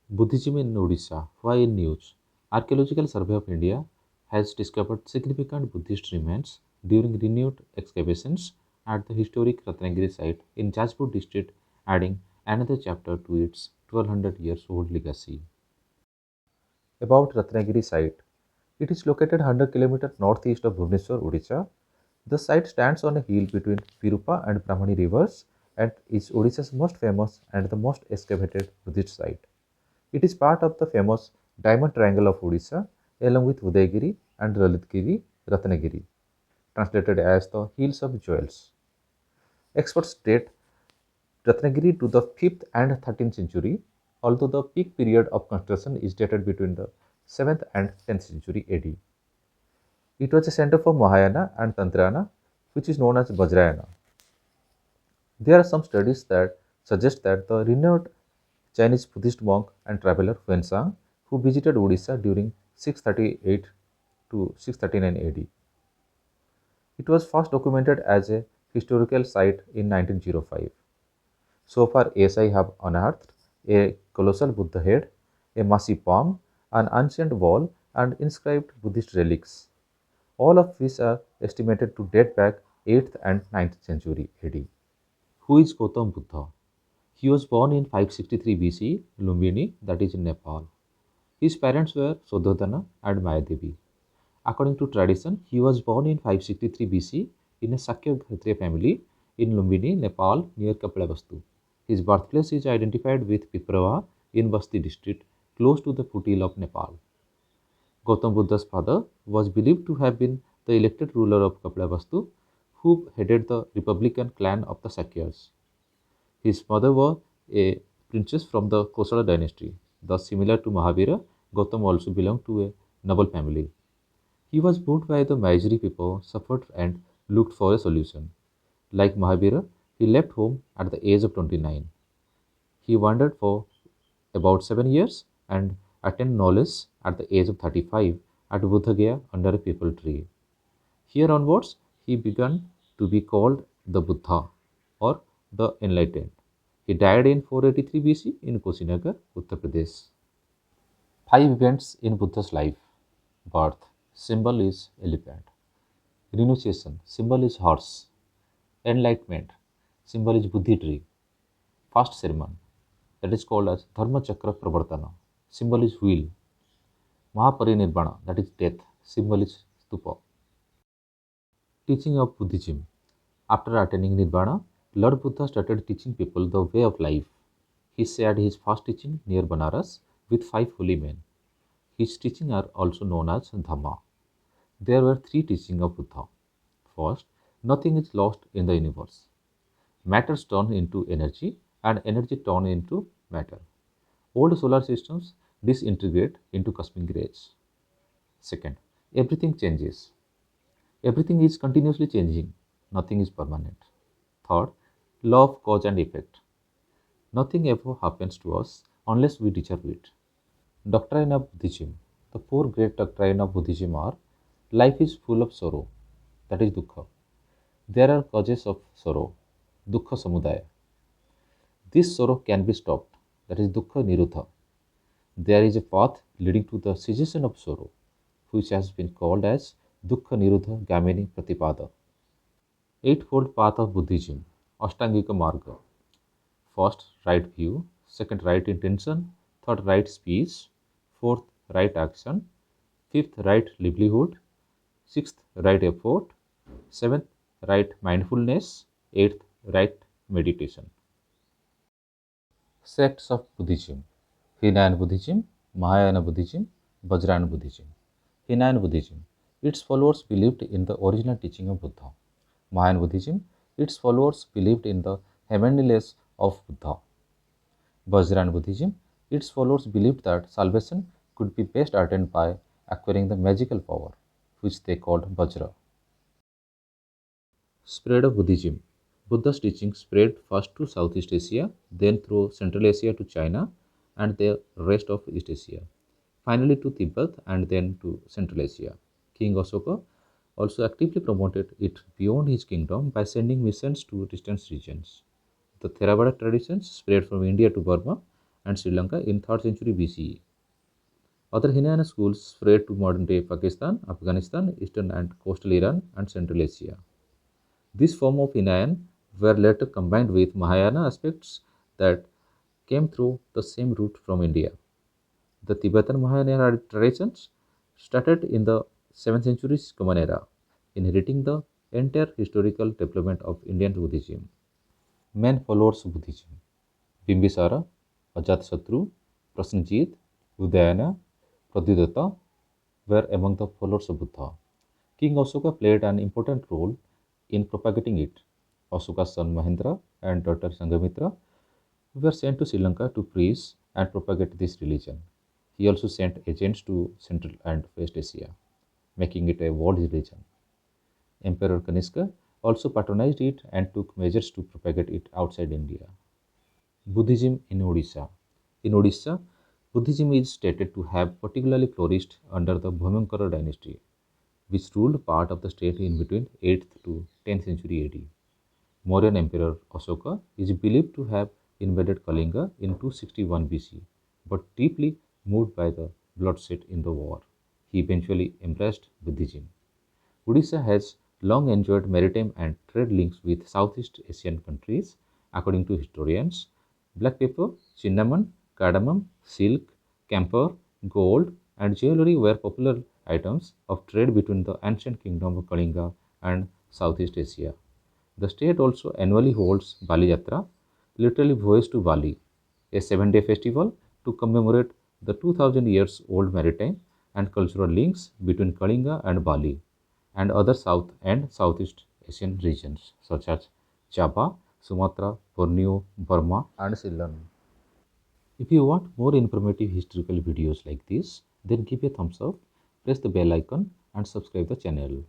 Buddhism in Odisha. Why in news? Archaeological Survey of India has discovered significant Buddhist remains during renewed excavations at the historic Ratnagiri site in Jajpur district, adding another chapter to its 1200 years old legacy. About Ratnagiri site. It is located 100 km northeast of Bhubaneswar, Odisha. The site stands on a hill between Virupa and Brahmani rivers and is Odisha's most famous and the most excavated Buddhist site. It is part of the famous Diamond Triangle of Odisha, along with Udayagiri and Lalitgiri, Ratnagiri, translated as the Hills of Jewels. Experts date Ratnagiri to the 5th and 13th century, although the peak period of construction is dated between the 7th and 10th century AD. It was a center for Mahayana and Tantrayana, which is known as Vajrayana. There are some studies that suggest that the renowned Chinese Buddhist monk and traveler Xuanzang, who visited Odisha during 638 to 639 AD. It was first documented as a historical site in 1905. So far, ASI have unearthed a colossal Buddha head, a massive palm, an ancient wall, and inscribed Buddhist relics, all of which are estimated to date back 8th and 9th century AD. Who is Gautam Buddha? He was born in 563 BC, Lumbini, that is in Nepal. His parents were Sodhodana and Mayadevi. According to tradition, he was born in 563 BC in a Sakya Kshatriya family in Lumbini, Nepal, near Kapilavastu. His birthplace is identified with Piprava in Basti district, close to the foothills of Nepal. Gautam Buddha's father was believed to have been the elected ruler of Kapilavastu, who headed the Republican clan of the Sakyas. His mother was a princess from the Kosala dynasty. Thus, similar to Mahavira, Gautam also belonged to a noble family. He was moved by the misery people suffered and looked for a solution. Like Mahavira, he left home at the age of 29. He wandered for about 7 years and attained knowledge at the age of 35 at Buddhagaya under a peepal tree. Here onwards, he began to be called the Buddha or the Enlightened. He died in 483 BC in Kushinagar, Uttar Pradesh. 5 events in Buddha's life. Birth, symbol is elephant. Renunciation, symbol is horse. Enlightenment, symbol is Buddhi tree. First sermon, that is called as Dharma Chakra Pravartana, symbol is wheel. Mahaparinirvana, that is death, symbol is stupa. Teaching of Buddhism. After attaining Nirvana, Lord Buddha started teaching people the way of life. He shared his first teaching near Banaras with 5 holy men. His teachings are also known as Dhamma. There were 3 teachings of Buddha. First, nothing is lost in the universe. Matter turns into energy and energy turns into matter. Old solar systems disintegrate into cosmic rays. Second, everything changes. Everything is continuously changing. Nothing is permanent. Third, law of cause and effect. Nothing ever happens to us unless we deserve it. Doctrine of Buddhism. The 4 great doctrines of Buddhism are: life is full of sorrow, that is dukkha. There are causes of sorrow, dukkha samudaya. This sorrow can be stopped, that is dukkha nirodha. There is a path leading to the cessation of sorrow, which has been called as dukkha nirodha gamini pratipada. Eightfold path of Buddhism, Ashtangika Marga. First, right view. Second, right intention. Third, right speech. Fourth, right action. Fifth, right livelihood. Sixth, right effort. Seventh, right mindfulness. Eighth, right meditation. Sects of Buddhism: Hinayan Buddhism, Mahayana Buddhism, Vajrayana Buddhism. Hinayan Buddhism. Its followers believed in the original teaching of Buddha. Mahayana Buddhism. Its followers believed in the heavenliness of Buddha. Vajrayana Buddhism. Its followers believed that salvation could be best attained by acquiring the magical power, which they called Vajra. Spread of Buddhism. Buddha's teachings spread first to Southeast Asia, then through Central Asia to China and the rest of East Asia, finally to Tibet and then to Central Asia. King Ashoka also actively promoted it beyond his kingdom by sending missions to distant regions. The Theravada traditions spread from India to Burma and Sri Lanka in 3rd century BCE. Other Hinayana schools spread to modern-day Pakistan, Afghanistan, eastern and coastal Iran, and Central Asia. This form of Hinayan were later combined with Mahayana aspects that came through the same route from India. The Tibetan Mahayana traditions started in the 7th century Common Era, inheriting the entire historical development of Indian Buddhism. Main followers of Buddhism: Bimbisara, Ajatasattu, Prasenjit, Udayana, Pradyudatta were among the followers of Buddha. King Ashoka played an important role in propagating it. Ashoka's son Mahendra and daughter Sanghamitra were sent to Sri Lanka to preach and propagate this religion. He also sent agents to Central and West Asia, making it a world religion. Emperor Kanishka also patronized it and took measures to propagate it outside India. Buddhism in Odisha. In Odisha, Buddhism is stated to have particularly flourished under the Bhumikara dynasty, which ruled part of the state in between 8th to 10th century AD. Mauryan Emperor Ashoka is believed to have invaded Kalinga in 261 BC, but deeply moved by the bloodshed in the war. He eventually embraced Buddhism. Odisha has long enjoyed maritime and trade links with Southeast Asian countries. According to historians, black pepper, cinnamon, cardamom, silk, camphor, gold, and jewelry were popular items of trade between the ancient kingdom of Kalinga and Southeast Asia. The state also annually holds Bali Yatra, literally voyage to Bali, a 7-day festival to commemorate the 2000 years old maritime and cultural links between Kalinga and Bali and other South and Southeast Asian regions such as Java, Sumatra, Borneo, Burma, and Ceylon. If you want more informative historical videos like this, then give a thumbs up, press the bell icon, and subscribe the channel.